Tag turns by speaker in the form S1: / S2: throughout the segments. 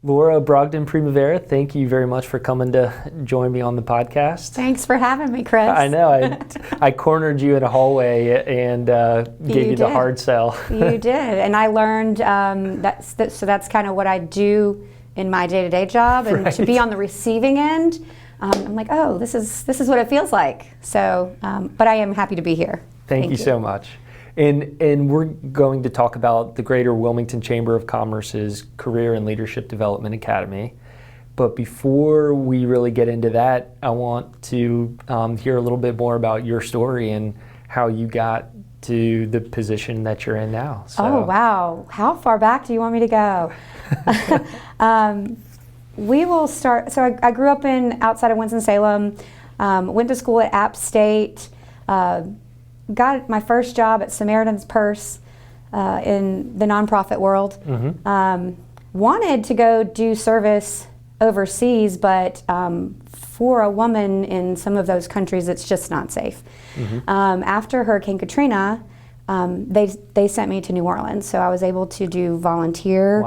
S1: Laura Brogdon-Primavera, thank you very much for coming to join me on the podcast.
S2: Thanks for having me, Chris.
S1: I know. I cornered you in a hallway and gave you the hard sell.
S2: You did. And I learned so that's kind of what I do in my day-to-day job. And to be on the receiving end, I'm like, oh, this is what it feels like. So, but I am happy to be here.
S1: Thank you so much. And we're going to talk about the Greater Wilmington Chamber of Commerce's Career and Leadership Development Academy. But before we really get into that, I want to hear a little bit more about your story and how you got to the position that you're in now. So.
S2: Oh, wow. How far back do you want me to go? We will start. So I grew up outside of Winston-Salem, went to school at App State, got my first job at Samaritan's Purse in the nonprofit world. Wanted to go do service overseas, but for a woman in some of those countries, it's just not safe. After Hurricane Katrina, they sent me to New Orleans, so I was able to do volunteer,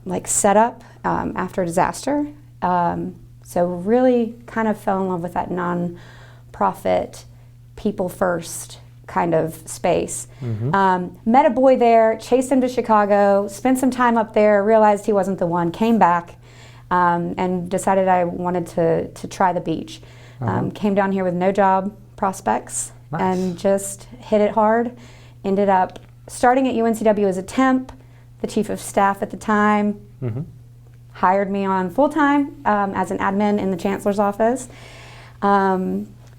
S2: like setup after a disaster. So really kind of fell in love with that nonprofit, people first kind of space. Met a boy there, chased him to Chicago, spent some time up there, realized he wasn't the one, came back, and decided I wanted to try the beach. Came down here with no job prospects and just hit it hard. Ended up starting at UNCW as a temp. The chief of staff at the time hired me on full-time as an admin in the chancellor's office.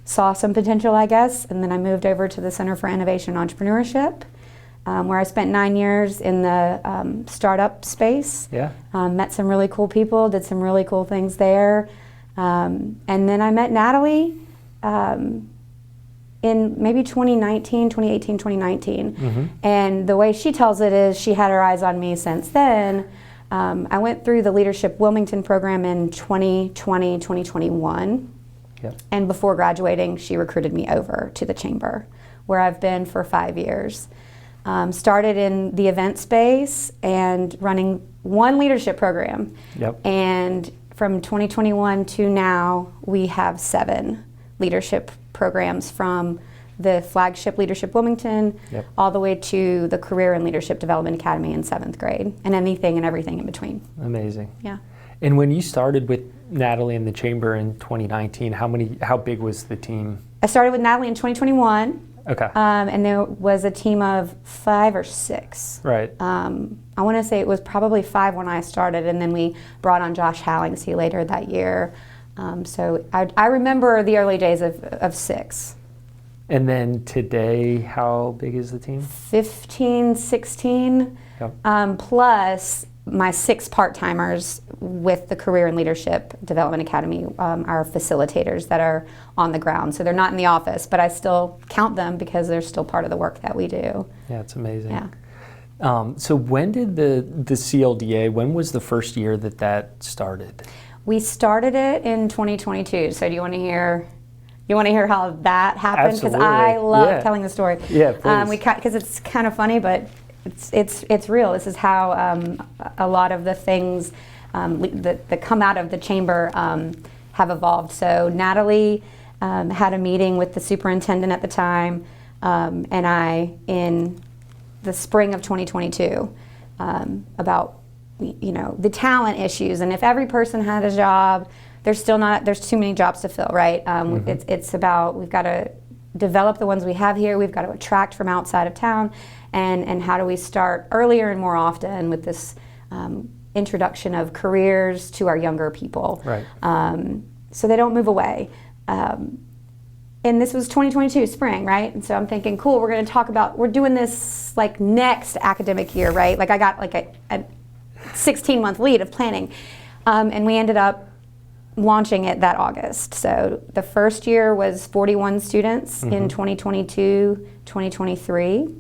S2: Saw some potential, I guess, and then I moved over to the Center for Innovation and Entrepreneurship, where I spent 9 years in the startup space. Met some really cool people, did some really cool things there. And then I met Natalie in maybe 2018, 2019. And the way she tells it is she had her eyes on me since then. I went through the Leadership Wilmington program in 2020, 2021. And before graduating, she recruited me over to the chamber, where I've been for 5 years. Started in the event space and running one leadership program. And from 2021 to now, we have 7 leadership programs, from the flagship Leadership Wilmington all the way to the Career and Leadership Development Academy in 7th grade, and anything and everything in between.
S1: Amazing.
S2: Yeah.
S1: And when you started with Natalie in the chamber in 2019, how big was the team?
S2: I started with Natalie in 2021.
S1: Okay.
S2: And there was a team of 5 or 6.
S1: Right.
S2: I want to say it was probably 5 when I started, and then we brought on Josh Hallingsey later that year. So I remember the early days of 6.
S1: And then today, how big is the team?
S2: 15, 16, plus my 6 part-timers with the Career and Leadership Development Academy, are facilitators that are on the ground. So they're not in the office, but I still count them because they're still part of the work that we do.
S1: Yeah, it's amazing. Yeah. So when did the CLDA, when was the first year that started? We
S2: started it in 2022. So do you want to hear how that happened? Because I love telling the story.
S1: Yeah, please.
S2: Because it's kind of funny, but it's real. This is how a lot of the things that come out of the chamber have evolved. So Natalie had a meeting with the superintendent at the time, and I in the spring of 2022 about the talent issues, and if every person had a job, there's too many jobs to fill, right? It's about, we've got to develop the ones we have here, we've got to attract from outside of town, and how do we start earlier and more often with this introduction of careers to our younger people,
S1: right?
S2: So they don't move away. And this was 2022 spring, right? And so I'm thinking, cool, we're doing this like next academic year, right? Like I got like a 16-month lead of planning, and we ended up launching it that August. So the first year was 41 students in 2022, 2023.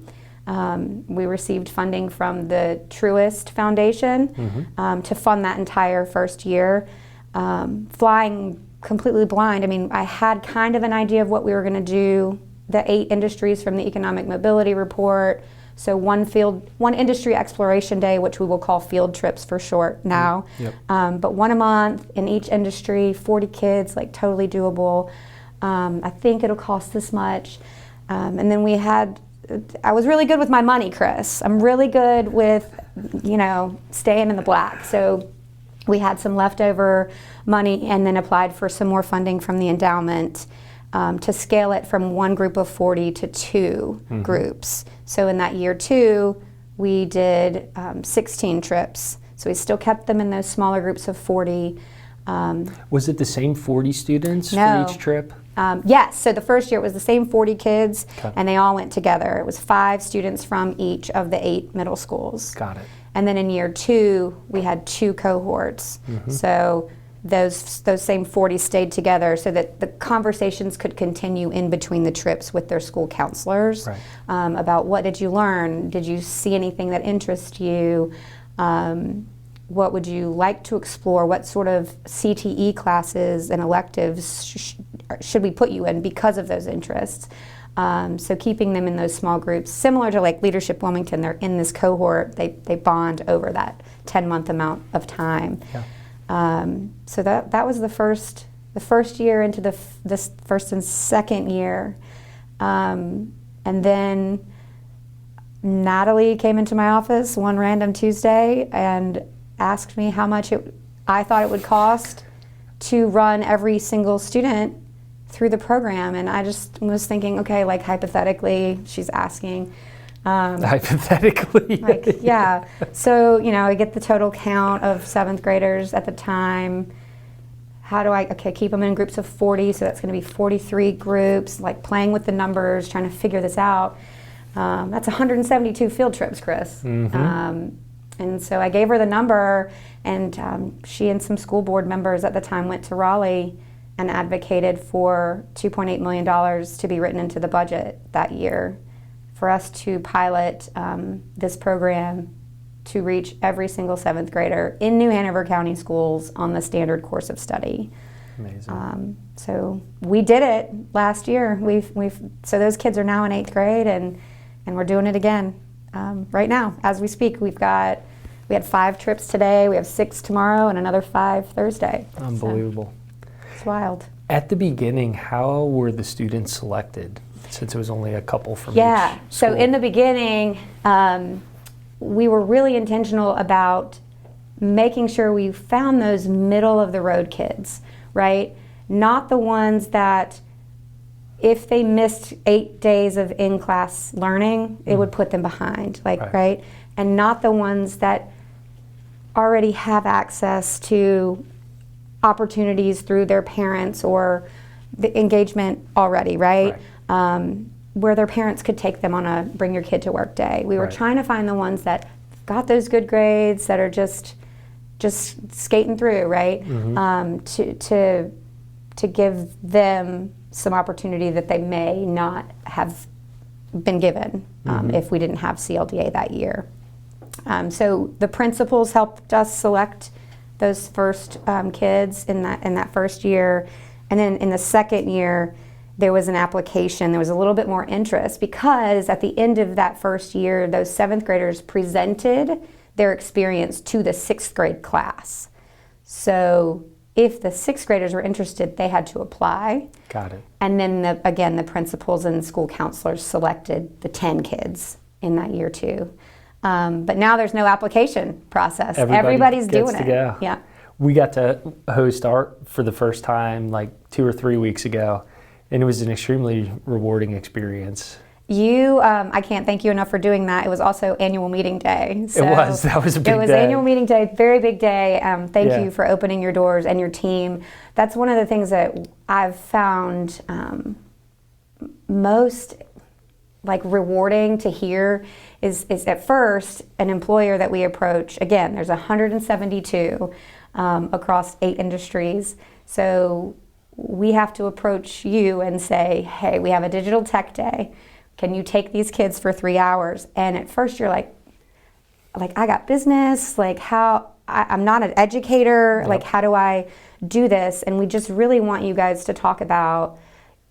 S2: We received funding from the Truist Foundation to fund that entire first year. Flying completely blind. I mean, I had kind of an idea of what we were going to do, the 8 industries from the Economic Mobility Report, So one industry exploration day, which we will call field trips for short now.
S1: Yep.
S2: But one a month in each industry, 40 kids, like totally doable. I think it'll cost this much. And then I was really good with my money, Chris. I'm really good with, staying in the black. So we had some leftover money and then applied for some more funding from the endowment to scale it from one group of 40 to two groups. So in that year 2, we did 16 trips. So we still kept them in those smaller groups of 40.
S1: Was it the same 40 students
S2: No.
S1: for each trip?
S2: Yes, so the first year it was the same 40 kids,
S1: Okay.
S2: and they all went together. It was 5 students from each of the 8 middle schools.
S1: Got it.
S2: And then in year 2, we had 2 cohorts. So those same 40 stayed together so that the conversations could continue in between the trips with their school counselors
S1: Right.
S2: about what did you learn? Did you see anything that interests you? What would you like to explore? What sort of CTE classes and electives should we put you in because of those interests? So keeping them in those small groups, similar to like Leadership Wilmington, they're in this cohort, they bond over that 10-month amount of time.
S1: Yeah.
S2: So that was the first year into this first and second year. And then Natalie came into my office one random Tuesday and asked me how much I thought it would cost to run every single student through the program. And I just was thinking, okay, like hypothetically, she's asking.
S1: Hypothetically.
S2: Like, yeah. So, I get the total count of 7th graders at the time. How do I, keep them in groups of 40, so that's going to be 43 groups, like playing with the numbers, trying to figure this out. That's 172 field trips, Chris. And so I gave her the number, and she and some school board members at the time went to Raleigh and advocated for $2.8 million to be written into the budget that year for us to pilot this program to reach every single 7th grader in New Hanover County Schools on the standard course of study.
S1: Amazing.
S2: So we did it last year. So those kids are now in 8th grade, and we're doing it again right now as we speak. We had 5 trips today, we have 6 tomorrow, and another 5 Thursday.
S1: Unbelievable.
S2: So it's wild.
S1: At the beginning, how were the students selected, since it was only a couple from each
S2: So
S1: school?
S2: in the beginning, we were really intentional about making sure we found those middle of the road kids, right? Not the ones that if they missed 8 days of in-class learning, it would put them behind, right? And not the ones that already have access to opportunities through their parents or the engagement already, right? Where their parents could take them on a bring your kid to work day. We were trying to find the ones that got those good grades, that are just skating through, right? To give them some opportunity that they may not have been given if we didn't have CLDA that year. So the principals helped us select those first kids in that first year, and then in the second year there was an application. There was a little bit more interest because at the end of that first year, those 7th graders presented their experience to the 6th grade class. So if the 6th graders were interested, they had to apply.
S1: Got it.
S2: And then the principals and school counselors selected the 10 kids in that year 2. But now there's no application process. Everybody's doing it.
S1: Go.
S2: Yeah.
S1: We got to host art for the first time like 2 or 3 weeks ago, and it was an extremely rewarding experience.
S2: I can't thank you enough for doing that. It was also annual meeting day. So
S1: that was a big day.
S2: It was annual meeting day, very big day. Thank
S1: Yeah.
S2: you for opening your doors and your team. That's one of the things that I've found most rewarding to hear is at first an employer that we approach. Again, there's 172 across 8 industries. So we have to approach you and say, hey, we have a digital tech day. Can you take these kids for 3 hours? And at first you're like I got business, I'm not an educator,
S1: Yep.
S2: how do I do this? And we just really want you guys to talk about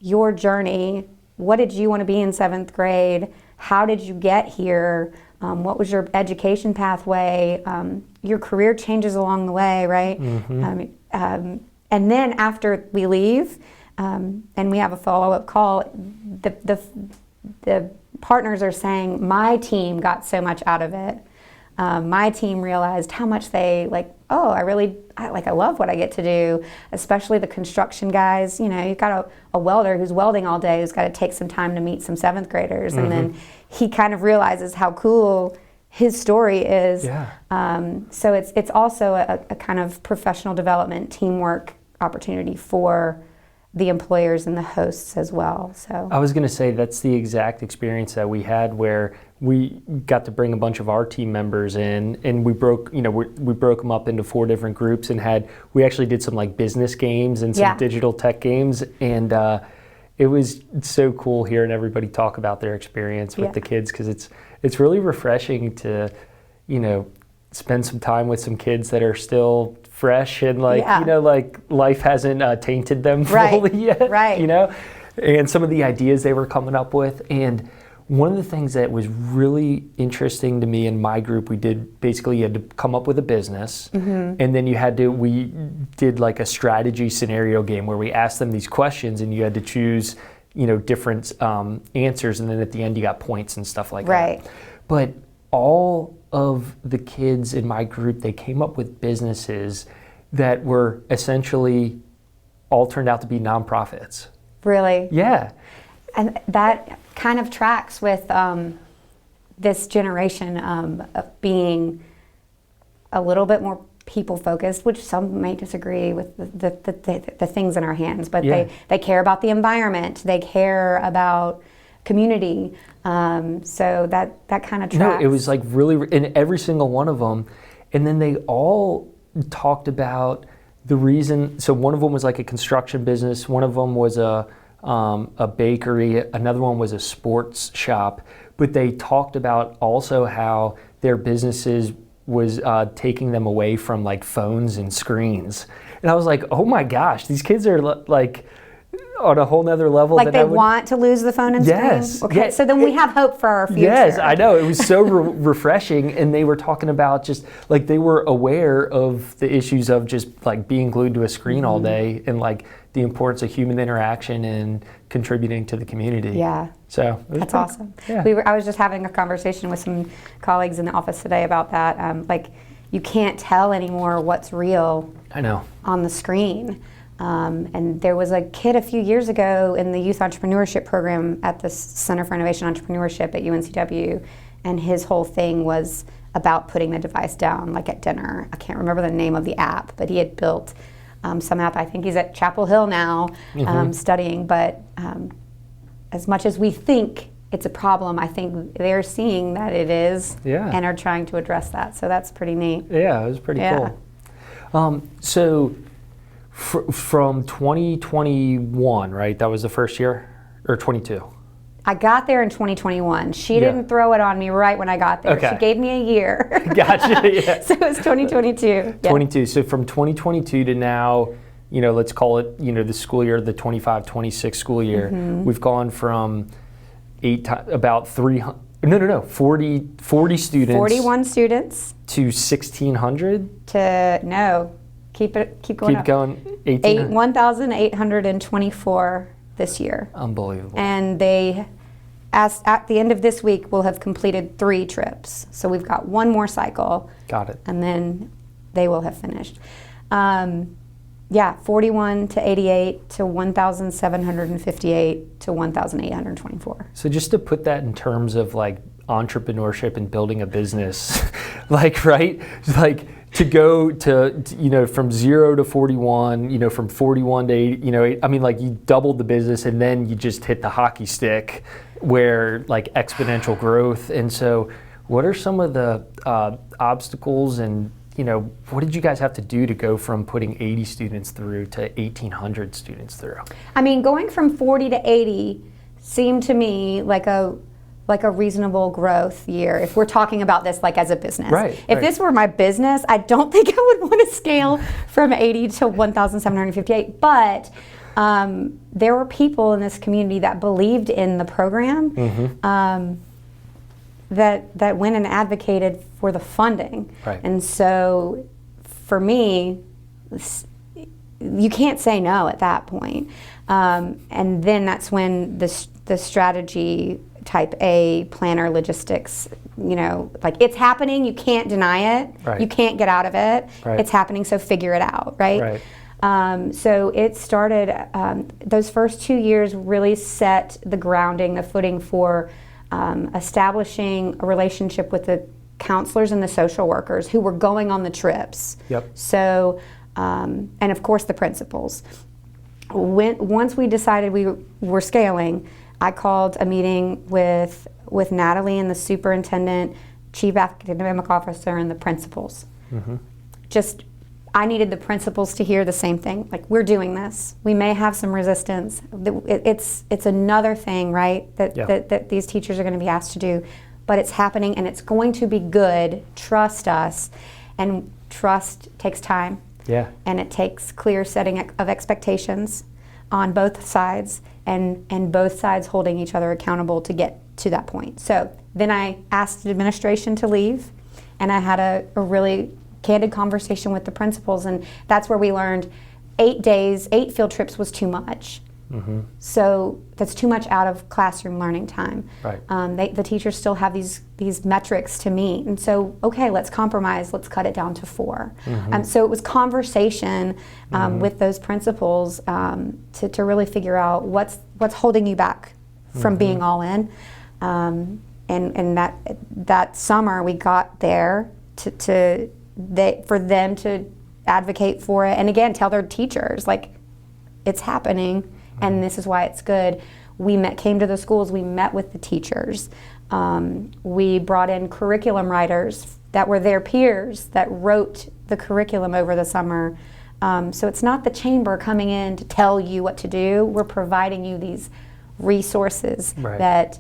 S2: your journey what did you want to be in 7th grade? How did you get here? What was your education pathway? Your career changes along the way, right? And then after we leave, and we have a follow-up call, the partners are saying, my team got so much out of it. My team realized how much they I love what I get to do, especially the construction guys. You've got a welder who's welding all day who's got to take some time to meet some 7th graders. And then he kind of realizes how cool his story is. So it's also a kind of professional development, teamwork opportunity for the employers and the hosts as well. So
S1: I was going to say that's the exact experience that we had, where we got to bring a bunch of our team members in, and we broke them up into 4 different groups, and we actually did some like business games and some digital tech games, and it was so cool hearing everybody talk about their experience with the kids, because it's really refreshing to spend some time with some kids that are still fresh and like life hasn't tainted them fully yet, and some of the ideas they were coming up with. And one of the things that was really interesting to me in my group, you had to come up with a business, and then we did like a strategy scenario game where we asked them these questions, and you had to choose different answers, and then at the end you got points and stuff like that. But all of the kids in my group, they came up with businesses that were essentially all turned out to be nonprofits.
S2: Really?
S1: Yeah.
S2: And that kind of tracks with this generation of being a little bit more people focused, which some may disagree with the things in our hands, but they care about the environment, they care about community. So that kind of tracks.
S1: No, it was like really in every single one of them. And then they all talked about the reason. So one of them was like a construction business. One of them was a bakery. Another one was a sports shop. But they talked about also how their businesses was taking them away from like phones and screens. And I was like, oh my gosh, these kids are like on a whole nother level.
S2: Like they want to lose the phone and screen? Okay, so then we have hope for our future.
S1: Yes, I know. It was so refreshing. And they were talking about just like they were aware of the issues of just like being glued to a screen all day, and like the importance of human interaction and contributing to the community.
S2: Yeah.
S1: So
S2: that's awesome.
S1: Yeah.
S2: I was just having a conversation with some colleagues in the office today about that. Like you can't tell anymore what's real on the screen. And there was a kid a few years ago in the youth entrepreneurship program at the Center for Innovation Entrepreneurship at UNCW, and his whole thing was about putting the device down, like at dinner. I can't remember the name of the app, but he had built some app. I think he's at Chapel Hill now studying, but as much as we think it's a problem, I think they're seeing that it is and are trying to address that. So that's pretty neat.
S1: Yeah, it was pretty cool. So from 2021, right? That was the first year, or 22?
S2: I got there in 2021. She didn't throw it on me right when I got there.
S1: Okay.
S2: She gave me a year.
S1: Gotcha. Yeah.
S2: So it was 2022.
S1: 22. So from 2022 to now, let's call it, the school year, the 25-26 school year, we've gone from 40 students.
S2: 41 students.
S1: To 1,600?
S2: Keep going
S1: Keep
S2: up.
S1: going.
S2: 1,824 this year.
S1: Unbelievable.
S2: And they, at the end of this week, will have completed 3 trips. So we've got one more cycle.
S1: Got it.
S2: And then they will have finished. 41 to 88 to 1,758 to 1,824.
S1: So just to put that in terms of like entrepreneurship and building a business, like, right? Like to go to from 0 to 41, from 41 to 80, I mean, like you doubled the business and then you just hit the hockey stick where like exponential growth. And so what are some of the obstacles and what did you guys have to do to go from putting 80 students through to 1,800 students through?
S2: I mean, going from 40 to 80 seemed to me like a reasonable growth year if we're talking about this like as a business.
S1: Right.
S2: If this were my business, I don't think I would want to scale from 80 to 1,758. But there were people in this community that believed in the program, that went and advocated for the funding.
S1: Right.
S2: And so for me, you can't say no at that point. And then that's when the strategy type A planner logistics, like it's happening, you can't deny it,
S1: Right.
S2: you can't get out of it,
S1: Right.
S2: it's happening, so figure it out, right? So it started, those first 2 years really set the grounding, the footing for establishing a relationship with the counselors and the social workers who were going on the trips.
S1: Yep.
S2: So, and of course the principals. Once we decided we were scaling, I called a meeting with Natalie and the superintendent, chief academic officer, and the principals. I needed the principals to hear the same thing. Like, we're doing this. We may have some resistance. It's another thing, right, that these teachers are going to be asked to do, but it's happening and it's going to be good. Trust us. And trust takes time.
S1: Yeah.
S2: And it takes clear setting of expectations on both sides, and both sides holding each other accountable to get to that point. So then I asked the administration to leave, and I had a really candid conversation with the principals, and that's where we learned 8 days, 8 field trips was too much. So that's too much out of classroom learning time.
S1: Right.
S2: The teachers still have these metrics to meet, and so okay, let's compromise. Let's cut it down to 4. So it was conversation with those principals to really figure out what's holding you back from being all in. And that summer we got there for them to advocate for it, and again tell their teachers, like, it's happening. And this is why it's good. We came to the schools, we met with the teachers. We brought in curriculum writers that were their peers that wrote the curriculum over the summer. So it's not the chamber coming in to tell you what to do. We're providing you these resources that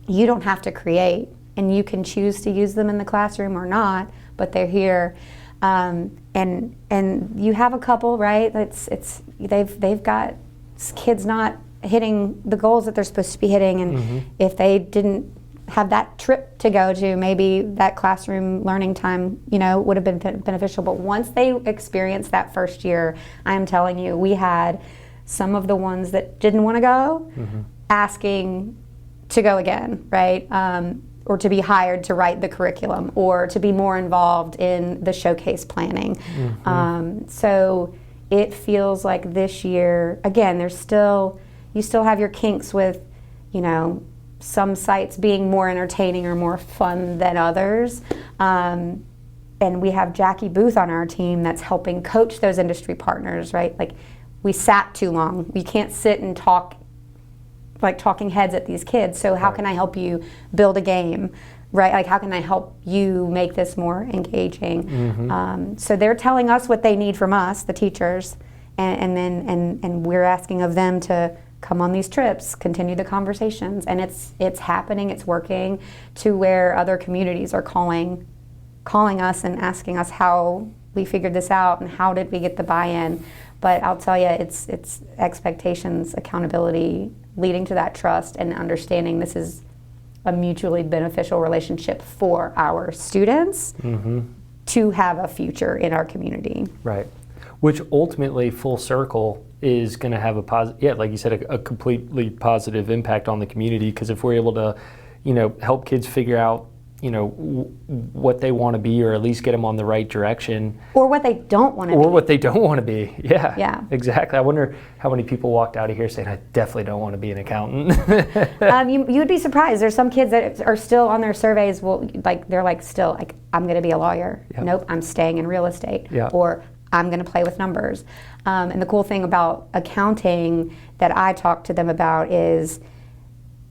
S2: you don't have to create, and you can choose to use them in the classroom or not, but they're here. And you have a couple, right? They've got kids not hitting the goals that they're supposed to be hitting, and if they didn't have that trip to go to, maybe that classroom learning time, would have been beneficial. But once they experienced that first year, I am telling you, we had some of the ones that didn't want to go asking to go again, right? Or to be hired to write the curriculum, or to be more involved in the showcase planning. So it feels like this year, again, you still have your kinks with, some sites being more entertaining or more fun than others. And we have Jackie Booth on our team that's helping coach those industry partners, right? Like, we sat too long. We can't sit and talk like talking heads at these kids. So how can I help you build a game, right? Like, how can I help you make this more engaging? So they're telling us what they need from us, the teachers, and we're asking of them to come on these trips, continue the conversations, and it's happening, it's working, to where other communities are calling us and asking us how we figured this out and how did we get the buy-in. But I'll tell you, it's expectations, accountability, leading to that trust and understanding this is a mutually beneficial relationship for our students to have a future in our community.
S1: Right. Which ultimately, full circle, is going to have like you said, a completely positive impact on the community. Because if we're able to, help kids figure out, what they want to be, or at least get them on the right direction.
S2: Or what they don't want to be.
S1: Or what they don't want to be.
S2: Yeah.
S1: Exactly. I wonder how many people walked out of here saying, I definitely don't want to be an accountant.
S2: You would be surprised. There's some kids that are still on their surveys, they're still I'm going to be a lawyer.
S1: Yep.
S2: Nope, I'm staying in real estate.
S1: Yeah.
S2: Or I'm going to play with numbers. And the cool thing about accounting that I talk to them about is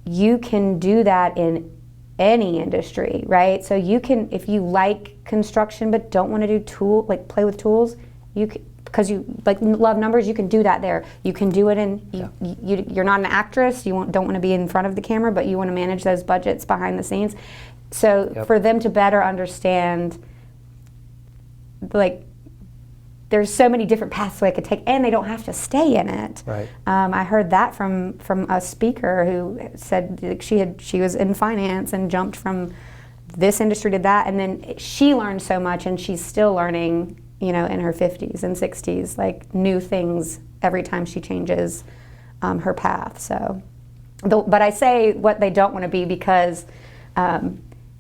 S2: you can do that in any industry, right? So you can, if you like construction but don't want to do play with tools, you can, because you love numbers, you can do that there. You can do it in, you're not an actress, don't want to be in front of the camera, but you want to manage those budgets behind the scenes. So for them to better understand, there's so many different paths I could take, and they don't have to stay in it.
S1: Right.
S2: I heard that from a speaker who said that she was in finance and jumped from this industry to that, and then she learned so much, and she's still learning, in her 50s and 60s, like new things every time she changes her path. So, but I say what they don't want to be because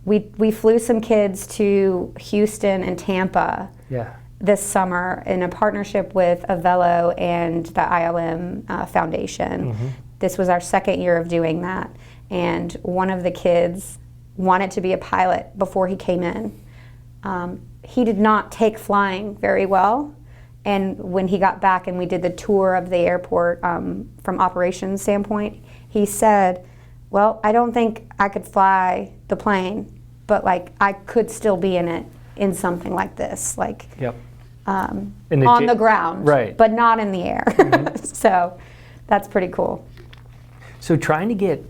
S2: we flew some kids to Houston and Tampa.
S1: Yeah.
S2: This summer in a partnership with Avelo and the ILM Foundation.
S1: Mm-hmm.
S2: This was our second year of doing that, and one of the kids wanted to be a pilot before he came in. He did not take flying very well, and when he got back and we did the tour of the airport from operations standpoint, he said, well, I don't think I could fly the plane, but like I could still be in it in something like this, like
S1: Yep.
S2: on the ground,
S1: right,
S2: but not in the air.
S1: Mm-hmm.
S2: So that's pretty cool.
S1: So trying to get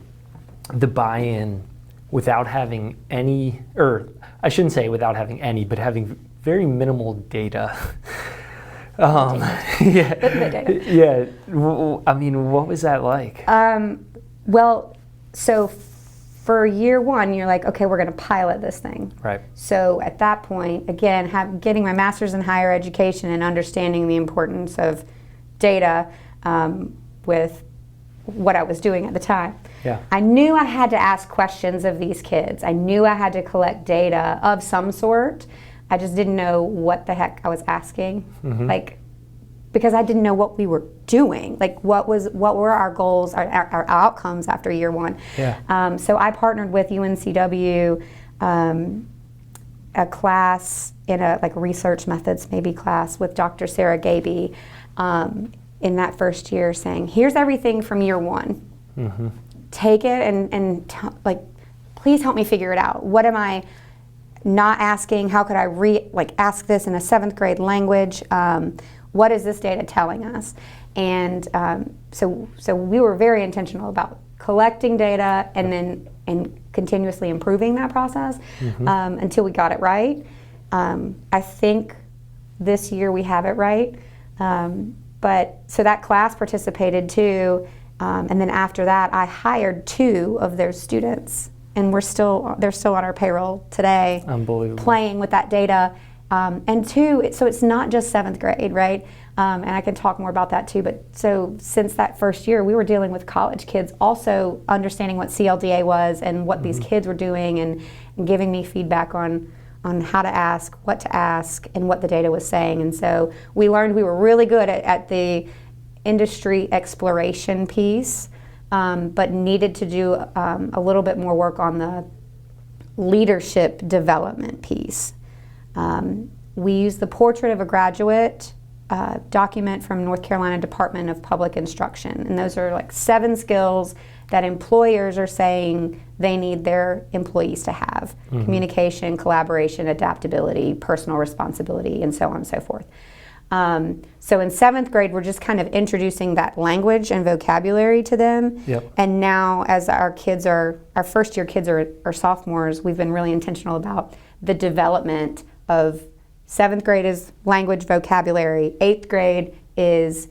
S1: the buy-in without having any, or I shouldn't say without having any, but having very minimal data. Yeah. Yeah. I mean, what was that like?
S2: Well, so for year one, you're like, okay, we're going to pilot this thing.
S1: Right.
S2: So at that point, again, getting my master's in higher education and understanding the importance of data with what I was doing at the time.
S1: Yeah.
S2: I knew I had to ask questions of these kids. I knew I had to collect data of some sort. I just didn't know what the heck I was asking.
S1: Mm-hmm.
S2: Like, because I didn't know what we were doing. Like, what were our goals, our outcomes after year one?
S1: Yeah.
S2: So I partnered with UNCW, a class in a like research methods maybe class with Dr. Sarah Gaby in that first year, saying, here's everything from year one.
S1: Mm-hmm.
S2: Take it and please help me figure it out. What am I not asking? How could I ask this in a 7th grade language? What is this data telling us? And so we were very intentional about collecting data and continuously improving that process until we got it right. I think this year we have it right. But so that class participated too, and then after that I hired 2 of their students, and they're still on our payroll today.
S1: Unbelievable. Playing
S2: with that data. And 2, so it's not just 7th grade, right? And I can talk more about that too, but so since that first year, we were dealing with college kids also understanding what CLDA was and what these kids were doing and giving me feedback on how to ask, what to ask, and what the data was saying. And so we learned we were really good at the industry exploration piece, but needed to do a little bit more work on the leadership development piece. We used the Portrait of a Graduate document from North Carolina Department of Public Instruction, and those are like 7 skills that employers are saying they need their employees to have. Communication, collaboration, adaptability, personal responsibility, and so on and so forth. So in 7th grade, we're just kind of introducing that language and vocabulary to them.
S1: Yep.
S2: And now as our first year kids are sophomores, we've been really intentional about the development of 7th grade is language, vocabulary. 8th grade is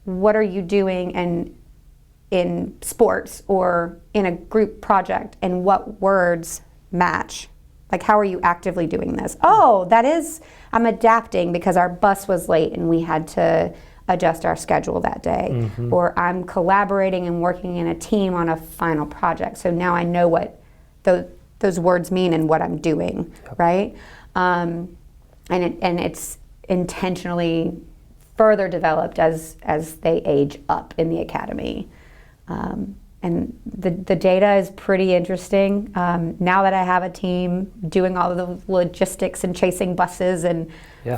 S2: what are you doing and in sports or in a group project, and what words match. Like, how are you actively doing this? Oh, I'm adapting because our bus was late and we had to adjust our schedule that day. Or I'm collaborating and working in a team on a final project. So now I know what those words mean and what I'm doing, right? And it's intentionally further developed as they age up in the academy. And the data is pretty interesting. Now that I have a team doing all of the logistics and chasing buses and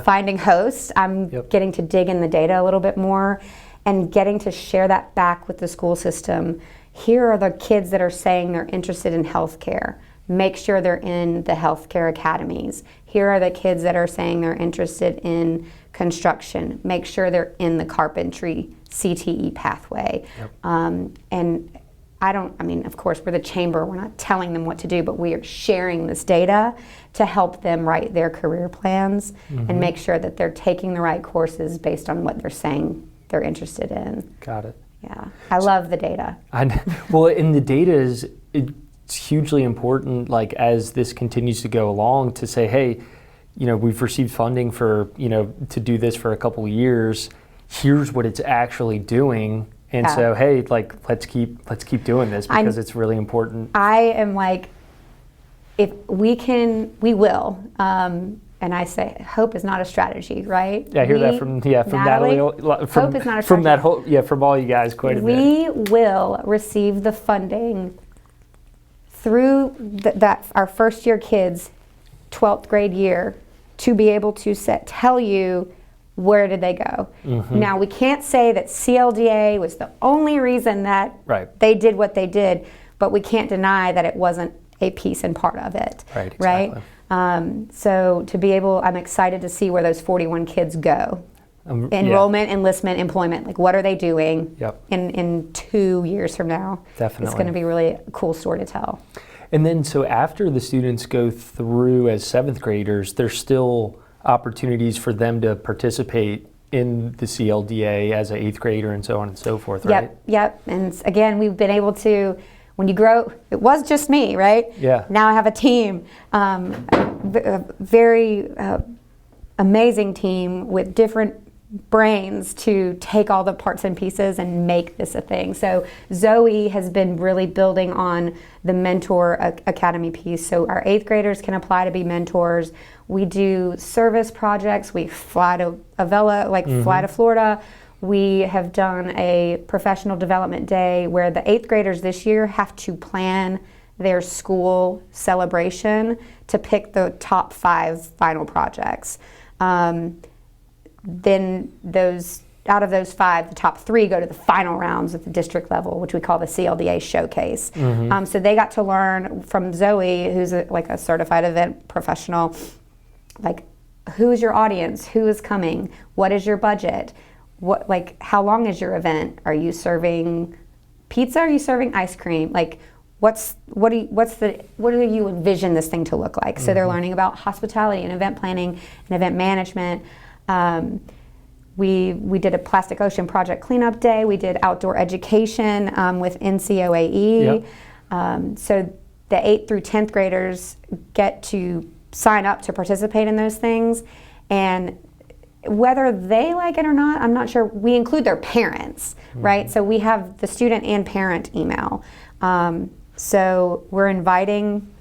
S2: finding hosts, I'm getting to dig in the data a little bit more and getting to share that back with the school system. Here are the kids that are saying they're interested in healthcare. Make sure they're in the healthcare academies. Here are the kids that are saying they're interested in construction. Make sure they're in the carpentry CTE pathway. And I mean, of course, we're the chamber, we're not telling them what to do, but we are sharing this data to help them write their career plans and make sure that they're taking the right courses based on what they're saying they're interested in.
S1: Got it.
S2: Yeah, I love the data.
S1: Well, and the data it's hugely important, like as this continues to go along, to say, hey, we've received funding for, to do this for a couple of years. Here's what it's actually doing. And so, hey, like, let's keep doing this because it's really important. I am
S2: like, if we can, we will. And I say, hope is not a strategy, right?
S1: Yeah, I hear that from Natalie.
S2: Hope is not a strategy.
S1: From that from all you guys quite a bit.
S2: We will receive the funding through our first year kids, 12th grade year, to be able to tell you where did they go. Now, we can't say that CLDA was the only reason that they did what they did, but we can't deny that it wasn't a piece and part of it.
S1: Right, exactly.
S2: So to be able, I'm excited to see where those 41 kids go. Enrollment, enlistment, employment, like what are they doing in 2 years from now?
S1: Definitely.
S2: It's going to be really a cool story to tell.
S1: And then so after the students go through as 7th graders, there's still opportunities for them to participate in the CLDA as an 8th grader and so on and so forth, right?
S2: Yep. And again, we've been able to, when you grow, it was just me, right?
S1: Yeah.
S2: Now I have a team, a very amazing team with different brains to take all the parts and pieces and make this a thing. So Zoe has been really building on the Mentor Academy piece. So our 8th graders can apply to be mentors. We do service projects. We fly to Avella, fly to Florida. We have done a professional development day where the 8th graders this year have to plan their school celebration to pick the top 5 final projects. Then out of those 5, the top 3 go to the final rounds at the district level, which we call the CLDA showcase. So they got to learn from Zoe, who's a certified event professional, like, who is your audience? Who is coming? What is your budget? How long is your event? Are you serving pizza? Are you serving ice cream? Like, what do you envision this thing to look like? So they're learning about hospitality and event planning and event management. We did a Plastic Ocean Project cleanup day. We did outdoor education with NCOAE. So the 8th through 10th graders get to sign up to participate in those things. And whether they like it or not, I'm not sure. We include their parents, right? So we have the student and parent email. So we're inviting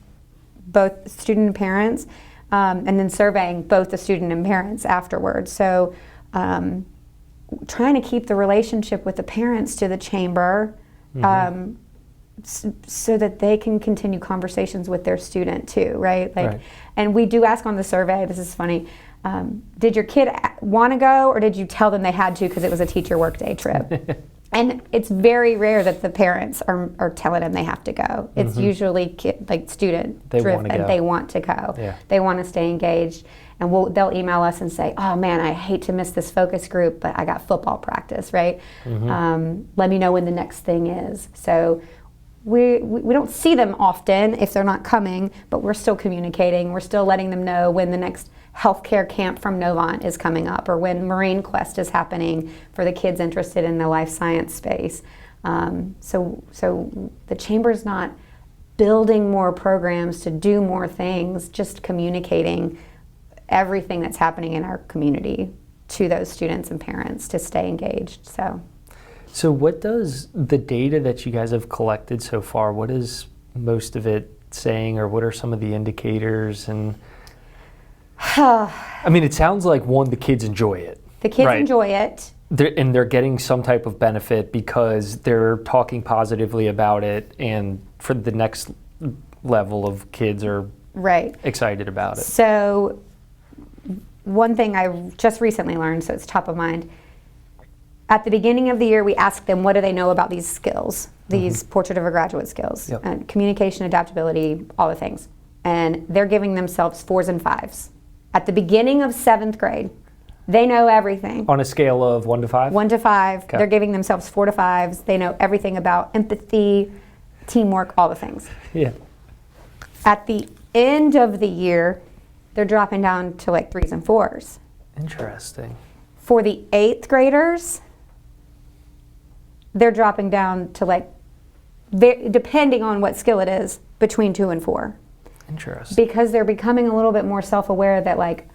S2: both student and parents, and then surveying both the student and parents afterwards. So trying to keep the relationship with the parents to the chamber so that they can continue conversations with their student too, right? And we do ask on the survey, this is funny, did your kid want to go, or did you tell them they had to because it was a teacher workday trip? And it's very rare that the parents are telling them they have to go. It's usually student driven. They want to go. Yeah. They want to stay engaged. And they'll email us and say, oh man, I hate to miss this focus group, but I got football practice, right? Let me know when the next thing is. So we don't see them often if they're not coming, but we're still communicating. We're still letting them know when the next healthcare camp from Novant is coming up, or when Marine Quest is happening for the kids interested in the life science space. So the chamber's not building more programs to do more things, just communicating everything that's happening in our community to those students and parents to stay engaged. So
S1: what does the data that you guys have collected so far, what is most of it saying, or what are some of the indicators? And I mean, it sounds like, the kids enjoy it.
S2: The kids enjoy it.
S1: They're getting some type of benefit because they're talking positively about it, and for the next level of kids are excited about it.
S2: So one thing I just recently learned, so it's top of mind, at the beginning of the year we ask them, what do they know about these skills, these Portrait of a Graduate skills, communication, adaptability, all the things. And they're giving themselves 4s and 5s. At the beginning of 7th grade, they know everything.
S1: On a scale of 1 to 5?
S2: 1 to 5. Okay. They're giving themselves 4 to 5s. They know everything about empathy, teamwork, all the things.
S1: Yeah.
S2: At the end of the year, they're dropping down to like 3s and 4s.
S1: Interesting.
S2: For the 8th graders, they're dropping down to like, depending on what skill it is, between 2 and 4.
S1: Interesting.
S2: Because they're becoming a little bit more self-aware that like,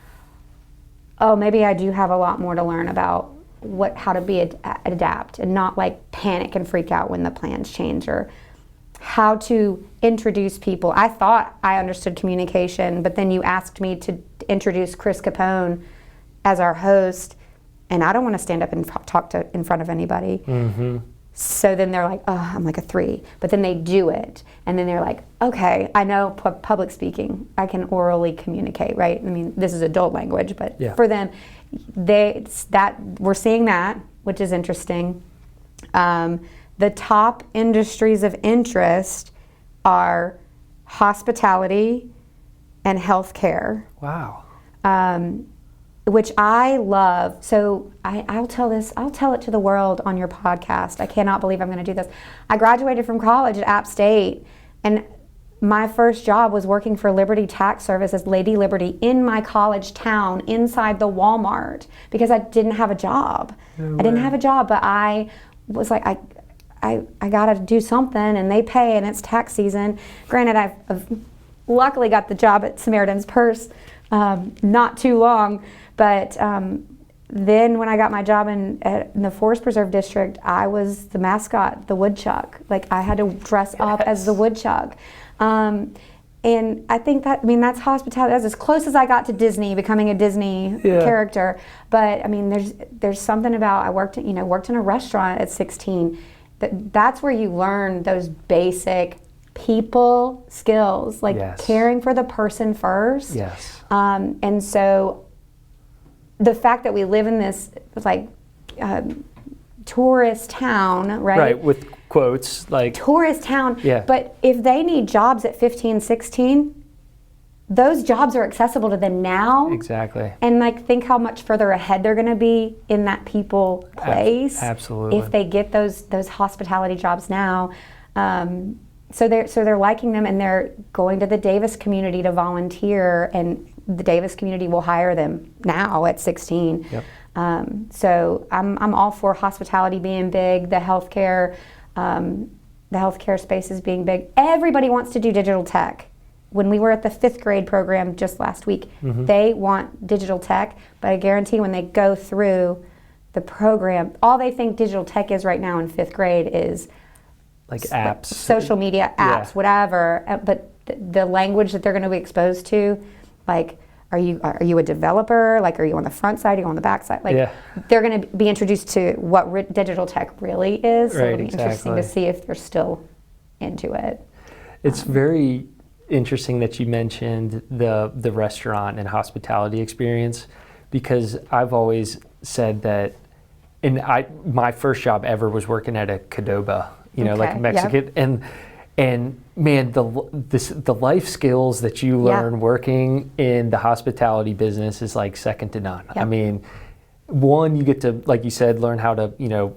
S2: oh, maybe I do have a lot more to learn about how to be adapt and not like panic and freak out when the plans change, or how to introduce people. I thought I understood communication, but then you asked me to introduce Chris Capone as our host, and I don't want to stand up and talk in front of anybody.
S1: Mm-hmm.
S2: So then they're like, oh, I'm like a 3. But then they do it. And then they're like, okay, I know public speaking. I can orally communicate, right? I mean, this is adult language, but for them, we're seeing that, which is interesting. The top industries of interest are hospitality and healthcare.
S1: Wow.
S2: Which I love. So I'll tell it to the world on your podcast. I cannot believe I'm going to do this. I graduated from college at App State, and my first job was working for Liberty Tax Service as Lady Liberty in my college town inside the Walmart, because I didn't have a job. I didn't have a job, but I was like, I got to do something, and they pay, and it's tax season. Granted, I've luckily got the job at Samaritan's Purse not too long. But then when I got my job in the Forest Preserve District, I was the mascot, the woodchuck. Like, I had to dress up as the woodchuck. And I think that's hospitality. That's as close as I got to Disney, becoming a Disney character. But I mean, there's something about, I worked in a restaurant at 16. That's where you learn those basic people skills, like caring for the person first.
S1: Yes.
S2: And so the fact that we live in this like tourist town, right?
S1: Right, with quotes like
S2: tourist town.
S1: Yeah.
S2: But if they need jobs at 15, 16, those jobs are accessible to them now.
S1: Exactly.
S2: And like, think how much further ahead they're going to be in that people place.
S1: Absolutely.
S2: If they get those hospitality jobs now. So they're liking them, and they're going to the Davis community to volunteer, and the Davis community will hire them now at 16.
S1: Yep.
S2: So I'm all for hospitality being big, the healthcare spaces being big. Everybody wants to do digital tech. When we were at the 5th grade program just last week, they want digital tech, but I guarantee when they go through the program, all they think digital tech is right now in 5th grade is
S1: like apps,
S2: social media apps, whatever. But the language that they're going to be exposed to, like, are you a developer? Like, are you on the front side? Are you on the back side? Like, they're going to be introduced to what digital tech really is. So it'll be interesting to see if they're still into it.
S1: It's very interesting that you mentioned the restaurant and hospitality experience, because I've always said that, and my first job ever was working at a Qdoba, like Mexican, and man, the life skills that you learn working in the hospitality business is like second to none. I mean, one, you get to, like you said, learn how to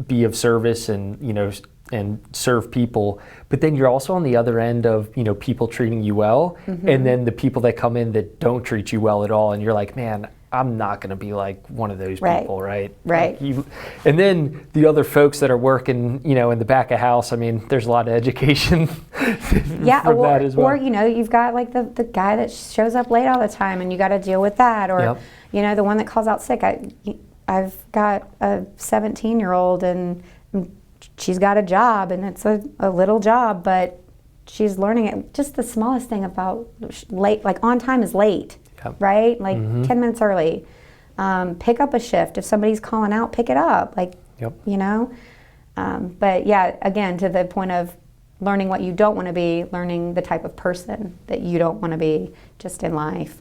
S1: be of service and serve people, but then you're also on the other end of people treating you well, and then the people that come in that don't treat you well at all, and you're like, man, I'm not going to be like one of those people, right?
S2: Right.
S1: Like and then the other folks that are working, in the back of house. I mean, there's a lot of education from that as well.
S2: Or you've got like the guy that shows up late all the time, and you got to deal with that, or the one that calls out sick. I've got a 17-year-old, and she's got a job, and it's a little job, but she's learning it. Just the smallest thing about late, like on time is late. Right? Like 10 minutes early. Pick up a shift. If somebody's calling out, pick it up. Like, but yeah, again, to the point of learning what you don't want to be, learning the type of person that you don't want to be just in life,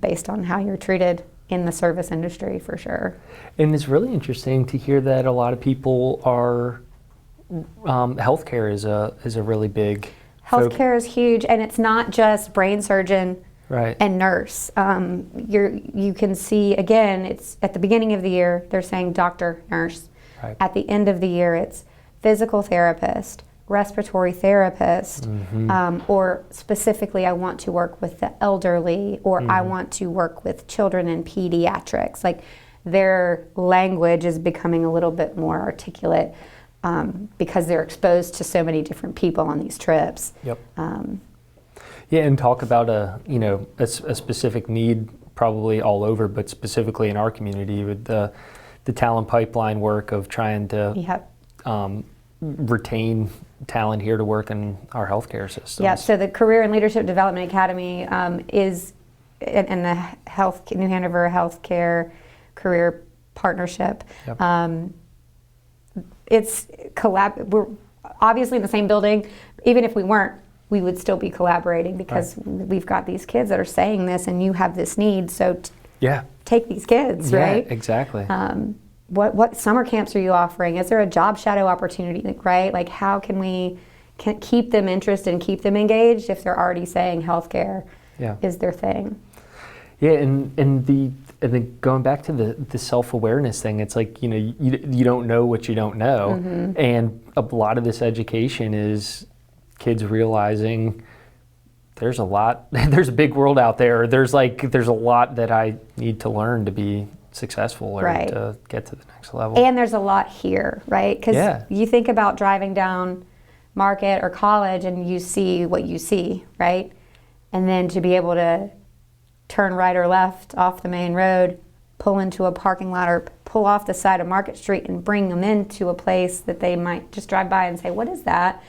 S2: based on how you're treated in the service industry, for sure.
S1: And it's really interesting to hear that a lot of people are, healthcare is a really big.
S2: Healthcare is huge, and it's not just brain surgeon.
S1: Right.
S2: And nurse. You can see, again, it's at the beginning of the year, they're saying doctor, nurse.
S1: Right.
S2: At the end of the year, it's physical therapist, respiratory therapist, or specifically I want to work with the elderly, or I want to work with children in pediatrics. Like, their language is becoming a little bit more articulate because they're exposed to so many different people on these trips.
S1: Yep. Yeah, and talk about a specific need probably all over, but specifically in our community with the talent pipeline work of trying to retain talent here to work in our healthcare systems.
S2: Yeah, so the Career and Leadership Development Academy is in the New Hanover Healthcare Career Partnership.
S1: Yep.
S2: It's we're obviously in the same building. Even if we weren't, we would still be collaborating because we've got these kids that are saying this, and you have this need. So take these kids, right?
S1: Yeah, exactly.
S2: What summer camps are you offering? Is there a job shadow opportunity, right? Like, how can we keep them interested and keep them engaged if they're already saying healthcare is their thing?
S1: Yeah, and then going back to the self-awareness thing, it's like, you don't know what you don't know. And a lot of this education is kids realizing there's a big world out there. There's a lot that I need to learn to be successful or to get to the next level.
S2: And there's a lot here, right? Because you think about driving down Market or College and you see what you see, right? And then to be able to turn right or left off the main road, pull into a parking lot, or pull off the side of Market Street and bring them into a place that they might just drive by and say, what is that?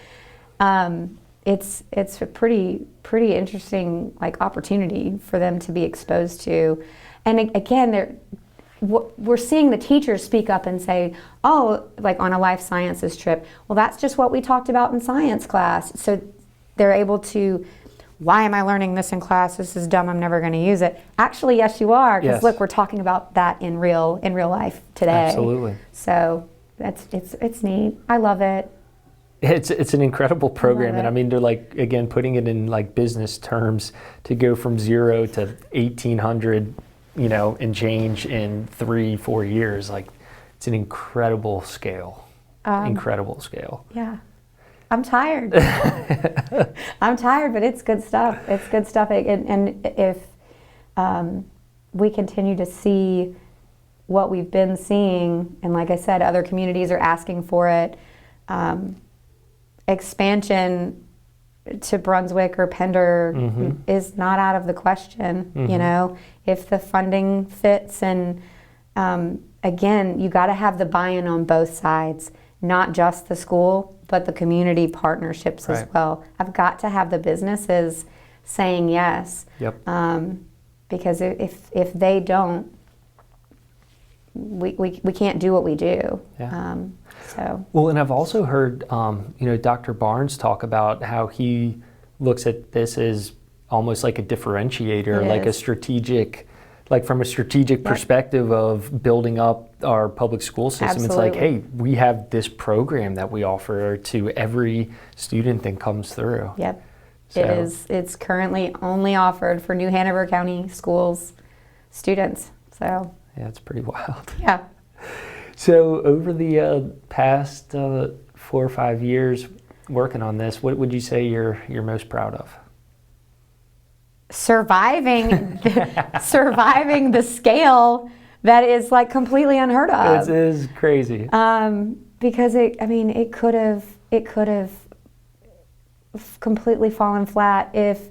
S2: It's a pretty interesting opportunity for them to be exposed to. And again, we're seeing the teachers speak up and say, on a life sciences trip, well, that's just what we talked about in science class. So they're able to, why am I learning this in class? This is dumb, I'm never going to use it. Actually, yes, you are, because look, we're talking about that in real life today.
S1: Absolutely.
S2: So it's neat. I love it.
S1: It's an incredible program, and I mean, they're again putting it in business terms, to go from 0 to 1,800, and change in 3-4 years. It's an incredible scale. Incredible scale.
S2: Yeah, I'm tired. I'm tired, but it's good stuff. It's good stuff, and if we continue to see what we've been seeing, and like I said, other communities are asking for it. Expansion to Brunswick or Pender is not out of the question. If the funding fits, and again, you got to have the buy-in on both sides, not just the school, but the community partnerships as well. I've got to have the businesses saying yes. Yep. Because if they don't, we can't do what we do. Yeah.
S1: Well, and I've also heard, Dr. Barnes talk about how he looks at this as almost like a differentiator, like a strategic, from a strategic perspective of building up our public school system.
S2: Absolutely.
S1: It's hey, we have this program that we offer to every student that comes through.
S2: Yep. So. It's currently only offered for New Hanover County Schools students. So.
S1: Yeah, it's pretty wild.
S2: Yeah.
S1: So over the past 4 or 5 years working on this, what would you say you're most proud of?
S2: Surviving the scale that is completely unheard of.
S1: It is crazy.
S2: Because it could have completely fallen flat if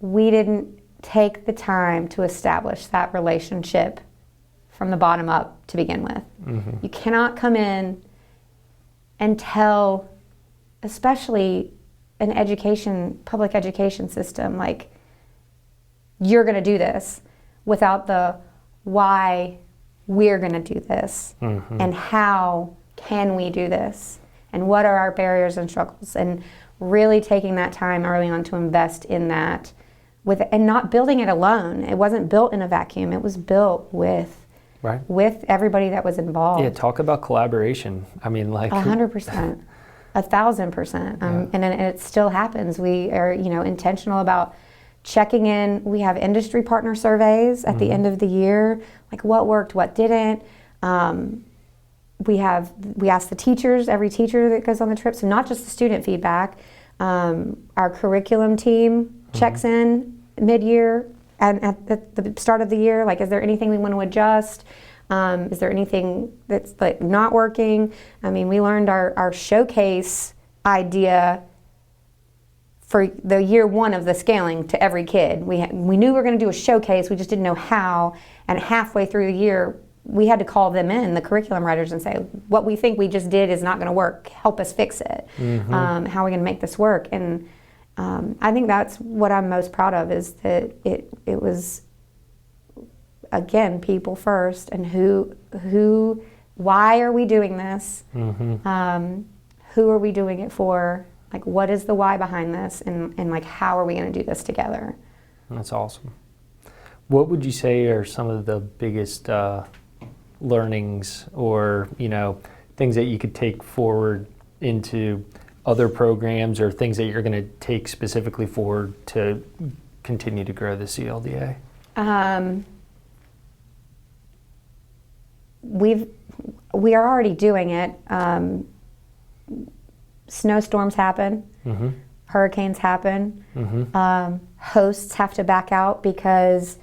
S2: we didn't take the time to establish that relationship from the bottom up to begin with. You cannot come in and tell, especially an public education system, you're going to do this, without the why we're going to do this, and how can we do this, and what are our barriers and struggles, and really taking that time early on to invest in that, and not building it alone. It wasn't built in a vacuum. It was built with everybody that was involved.
S1: Yeah, talk about collaboration.
S2: 100%, 1,000%, and it still happens. We are, intentional about checking in. We have industry partner surveys at the end of the year, what worked, what didn't. we ask the teachers, every teacher that goes on the trip, so not just the student feedback. Our curriculum team checks in mid-year and at the start of the year, like, is there anything we want to adjust? Is there anything that's like not working? I mean, we learned our showcase idea for the year one of the scaling to every kid. We knew we were going to do a showcase, we just didn't know how, and halfway through the year, we had to call them in, the curriculum writers, and say, what we think we just did is not going to work. Help us fix it. How are we going to make this work? And I think that's what I'm most proud of, is that it was, again, people first, and why are we doing this? Who are we doing it for? Like, what is the why behind this? And like, how are we going to do this together?
S1: That's awesome. What would you say are some of the biggest learnings, or things that you could take forward into other programs, or things that you're going to take specifically forward to continue to grow the CLDA?
S2: We are already doing it. Snowstorms happen, hurricanes happen, hosts have to back out because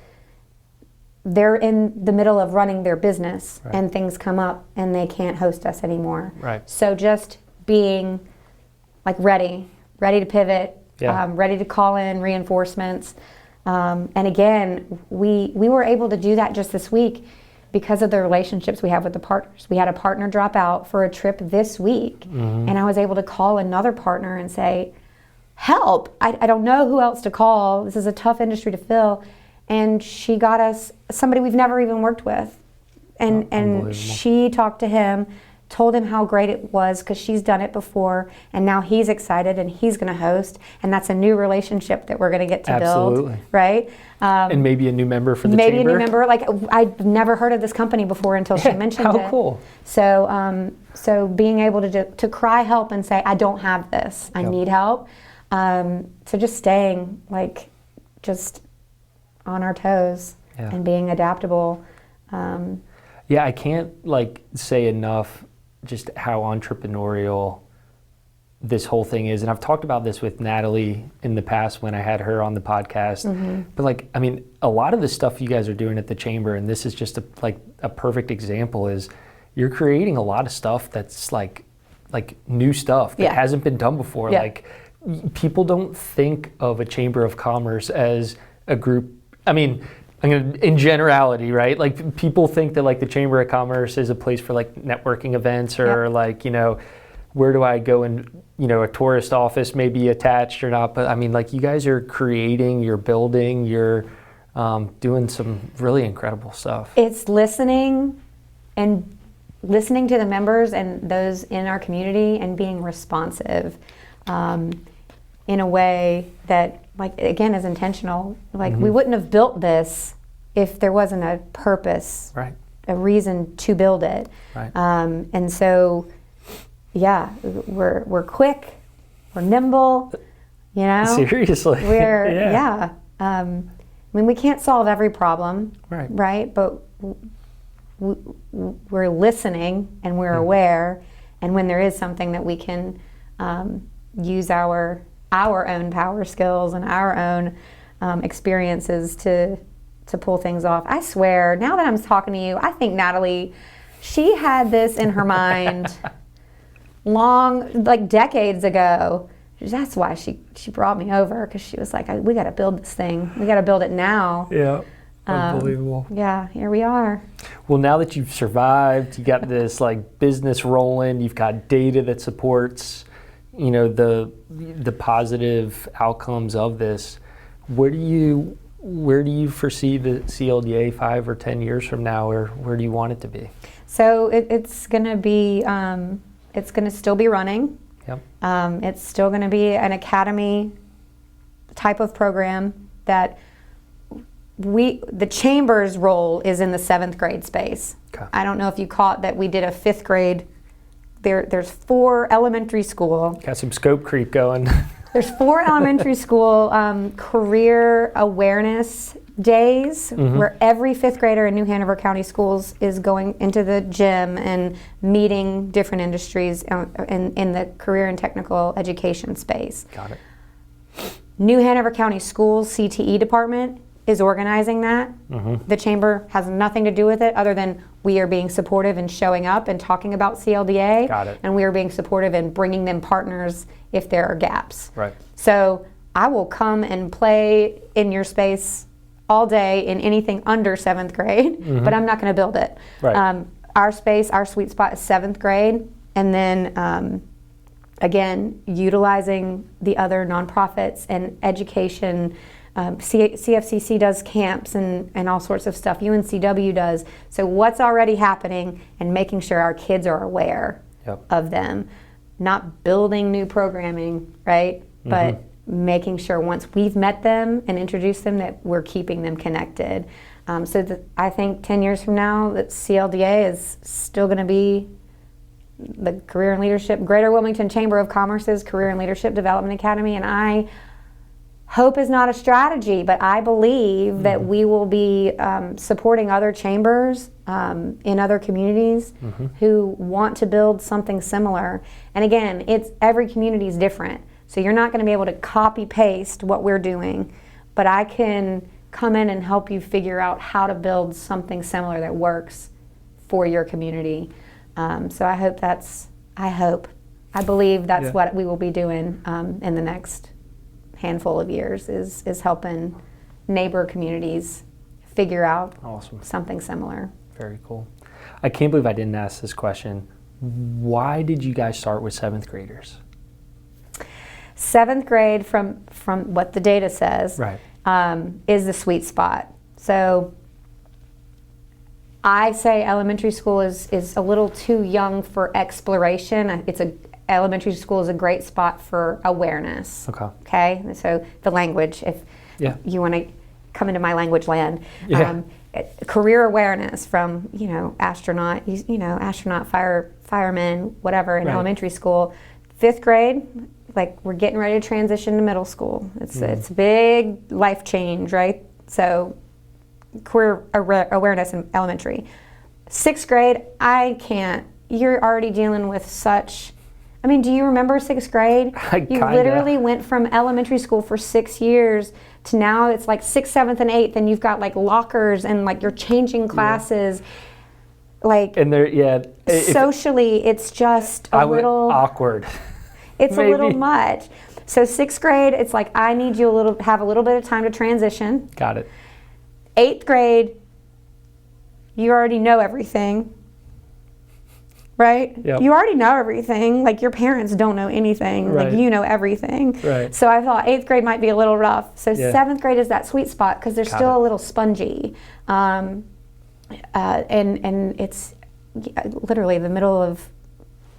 S2: they're in the middle of running their business, and things come up and they can't host us anymore.
S1: Right.
S2: So just being like ready to pivot, ready to call in reinforcements. And again, we were able to do that just this week because of the relationships we have with the partners. We had a partner drop out for a trip this week, and I was able to call another partner and say, help, I don't know who else to call. This is a tough industry to fill. And she got us somebody we've never even worked with. And she talked to him, told him how great it was because she's done it before, and now he's excited and he's going to host, and that's a new relationship that we're going to get to build, right?
S1: And maybe a new member for the
S2: chamber.
S1: Maybe
S2: a new member. Like, I'd never heard of this company before until she mentioned it.
S1: How cool.
S2: So being able to cry help and say, I don't have this, I need help. So just staying just on our toes and being adaptable.
S1: I can't say enough just how entrepreneurial this whole thing is. And I've talked about this with Natalie in the past when I had her on the podcast. But a lot of the stuff you guys are doing at the chamber, and this is just a perfect example, is you're creating a lot of stuff that's like new stuff that hasn't been done before. Like, people don't think of a chamber of commerce as a group. In generality, right? Like, people think that the Chamber of Commerce is a place for networking events, or where do I go, and a tourist office may be attached or not. But you guys are creating, you're building, you're doing some really incredible stuff.
S2: It's listening to the members and those in our community, and being responsive in a way that, again, is intentional. We wouldn't have built this if there wasn't a purpose, a reason to build it. And so, we're quick, we're nimble,
S1: Seriously.
S2: We're, we can't solve every problem, right? But we're listening, and we're aware, and when there is something that we can use our own power skills and our own experiences to pull things off. I swear, now that I'm talking to you, I think Natalie, she had this in her mind decades ago. That's why she brought me over, because she was like, we got to build this thing. We got to build it now.
S1: Yeah, unbelievable.
S2: Here we are.
S1: Well, now that you've survived, you got this business rolling, you've got data that supports the positive outcomes of this. Where do you foresee the CLDA 5 or 10 years from now, or where do you want it to be?
S2: So it's going to be, it's going to still be running.
S1: Yep.
S2: It's still going to be an academy type of program that the chamber's role is in the 7th grade space. Okay. I don't know if you caught that we did a 5th grade. There's 4 elementary school.
S1: Got some scope creep going.
S2: There's 4 elementary school career awareness days where every 5th grader in New Hanover County Schools is going into the gym and meeting different industries in the career and technical education space.
S1: Got it.
S2: New Hanover County Schools CTE department is organizing that. The chamber has nothing to do with it other than we are being supportive and showing up and talking about CLDA.
S1: Got it.
S2: And we are being supportive and bringing them partners if there are gaps.
S1: Right.
S2: So I will come and play in your space all day in anything under 7th grade, but I'm not going to build it.
S1: Right.
S2: Our space, our sweet spot is 7th grade, and then again, utilizing the other nonprofits and education. CFCC does camps and all sorts of stuff. UNCW does. So what's already happening and making sure our kids are aware of them. Not building new programming, right? But making sure once we've met them and introduced them that we're keeping them connected. I think 10 years from now that CLDA is still going to be the Career and Leadership, Greater Wilmington Chamber of Commerce's Career and Leadership Development Academy, and I hope is not a strategy, but I believe that we will be supporting other chambers in other communities who want to build something similar. And again, every community is different. So you're not going to be able to copy paste what we're doing, but I can come in and help you figure out how to build something similar that works for your community. So I believe that's what we will be doing in the next handful of years is helping neighbor communities figure out something similar.
S1: Very cool. I can't believe I didn't ask this question. Why did you guys start with 7th graders?
S2: 7th grade, from what the data says, is the sweet spot. So I say elementary school is a little too young for exploration. Elementary school is a great spot for awareness. Okay. So the language, if you want to come into my language land, career awareness from astronaut, fireman, whatever in elementary school. 5th grade, like we're getting ready to transition to middle school. It's a big life change, right? So career awareness in elementary. 6th grade, you're already dealing with such. I mean, do you remember 6th grade? You literally went from elementary school for 6 years to now it's like 6th, 7th, and 8th, and you've got like lockers and like you're changing classes. Like,
S1: and
S2: socially, it's just a little
S1: awkward.
S2: It's a little much. So 6th grade, it's like I need you have a little bit of time to transition.
S1: Got it.
S2: 8th grade, you already know everything. Right?
S1: Yep.
S2: You already know everything. Like your parents don't know anything.
S1: Right.
S2: Like you know everything.
S1: Right.
S2: So I thought 8th grade might be a little rough. So 7th grade is that sweet spot because they're still a little spongy. And it's literally the middle of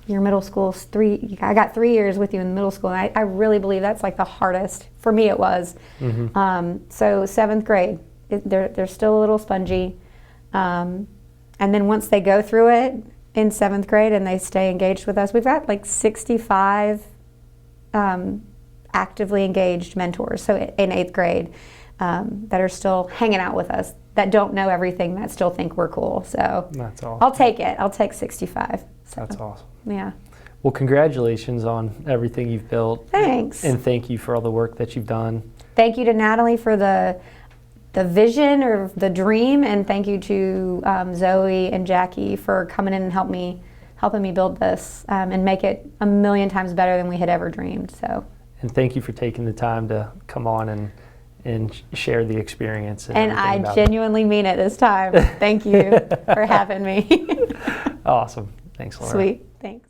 S2: your middle school. I got 3 years with you in middle school. And I really believe that's like the hardest. For me it was. So 7th grade, they're still a little spongy. And then once they go through it, in 7th grade and they stay engaged with us. We've got like 65 actively engaged mentors, so in 8th grade, that are still hanging out with us, that don't know everything, that still think we're cool. So
S1: that's awesome.
S2: I'll take it. I'll take 65. So,
S1: that's awesome.
S2: Yeah.
S1: Well, congratulations on everything you've built.
S2: Thanks.
S1: And thank you for all the work that you've done.
S2: Thank you to Natalie for the vision or the dream, and thank you to Zoe and Jackie for coming in and helping me build this and make it a million times better than we had ever dreamed. So.
S1: And thank you for taking the time to come on and share the experience.
S2: And I genuinely mean it this time. Thank you for having me.
S1: Awesome. Thanks, Laura.
S2: Sweet. Thanks.